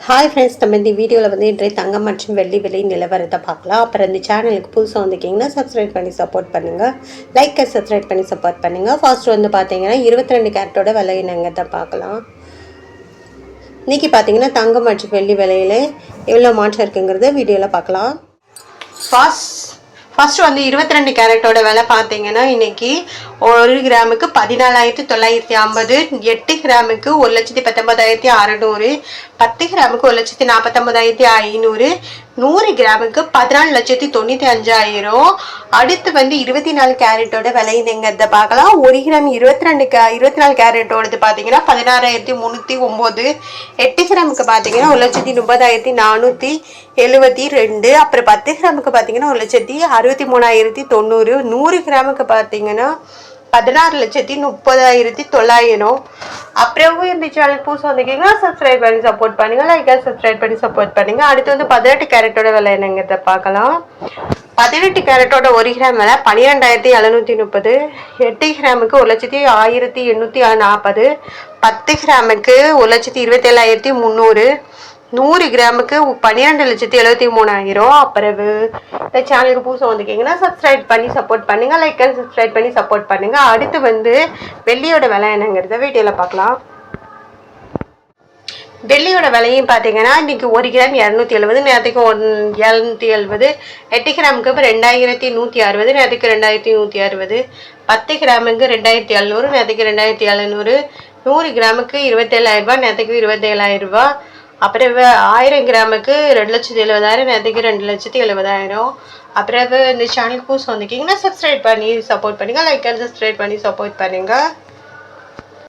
Hi friends, நம்ம இந்த வீடியோவில் வந்து இன்றைய தங்கம் மற்றும் வெள்ளி விலை நிலவரத்தை பார்க்கலாம். அப்புறம் இந்த சேனலுக்கு புதுசாக வந்துக்கிங்கன்னா சப்ஸ்கிரைப் பண்ணி சப்போர்ட் பண்ணுங்கள். லைக்கை சப்ஸ்கிரைப் பண்ணி சப்போர்ட் பண்ணுங்கள். ஃபர்ஸ்ட் வந்து பார்த்தீங்கன்னா 22 கேரட்டோட விலை என்னங்கிறத பார்க்கலாம். இன்றைக்கி பார்த்தீங்கன்னா தங்கம் மற்றும் வெள்ளி விலையில் எவ்வளோ மாற்றம் இருக்குங்கிறத வீடியோவில் பார்க்கலாம். ஃபர்ஸ்ட் வந்து 22 கேரட்டோட விலை பார்த்தீங்கன்னா இன்றைக்கி 1 கிராமுக்கு 14,950, 8 கிராமுக்கு 1,19,600, 10 கிராமுக்கு 1,49,500, 100 கிராமுக்கு 14,95,000. அடுத்து வந்து 24 கேரட்டோட விலைங்கிறத பார்க்கலாம். 1 கிராம் 24 கேரட்டோடது பார்த்தீங்கன்னா 16,309, 8 கிராமுக்கு பார்த்தீங்கன்னா 1,30,472, அப்புறம் 10 கிராமுக்கு பார்த்தீங்கன்னா 1,63,090, 100 கிராமுக்கு பார்த்தீங்கன்னா 16,30,900. அப்புறம் இந்த சேனல் புதுசாக வந்திருக்கீங்கன்னா சப்ஸ்கிரைப் பண்ணி சப்போர்ட் பண்ணுங்கள். லைக்காக சப்ஸ்கிரைப் பண்ணி சப்போர்ட் பண்ணுங்கள். அடுத்து வந்து 18 கேரட்டோட விலை என்னங்கிறத பார்க்கலாம். 18 கேரட்டோட 1 கிராம் விலை 12,730, 8 கிராமுக்கு 1,01,840, 10 கிராமுக்கு 1,27,300, 100 கிராமுக்கு 12,73,000. அப்புறம் இந்த சேனலுக்கு புதுசாக வந்துக்கிங்கன்னா சப்ஸ்கிரைப் பண்ணி சப்போர்ட் பண்ணுங்கள். லைக் அண்ட் சப்ஸ்கிரைப் பண்ணி சப்போர்ட் பண்ணுங்கள். அடுத்து வந்து வெள்ளியோட விலை என்னங்கிறத வீடியோவில் பார்க்கலாம். வெள்ளியோட விலையும் பார்த்தீங்கன்னா இன்றைக்கி 1 கிராம் 270, நேரத்துக்கு 770, 8 கிராமுக்கு 2,160, நேரத்துக்கு 2,160, 10 கிராமுக்கு 2,700, நேரத்துக்கு 2,700, 100 கிராமுக்கு 27,000 ரூபாய், நேரத்துக்கு 27,000 ரூபாய். அப்புறம் 1000 கிராமுக்கு 2,70,000, நேரத்துக்கு 2,70,000. அப்புறம் இந்த சேனலுக்கு புதுசாக வந்துக்கிங்கன்னா சப்ஸ்கிரைப் பண்ணி சப்போர்ட் பண்ணுங்கள். லைக் அண்ட் சப்ஸ்கிரைப் பண்ணி சப்போர்ட் பண்ணுங்கள்.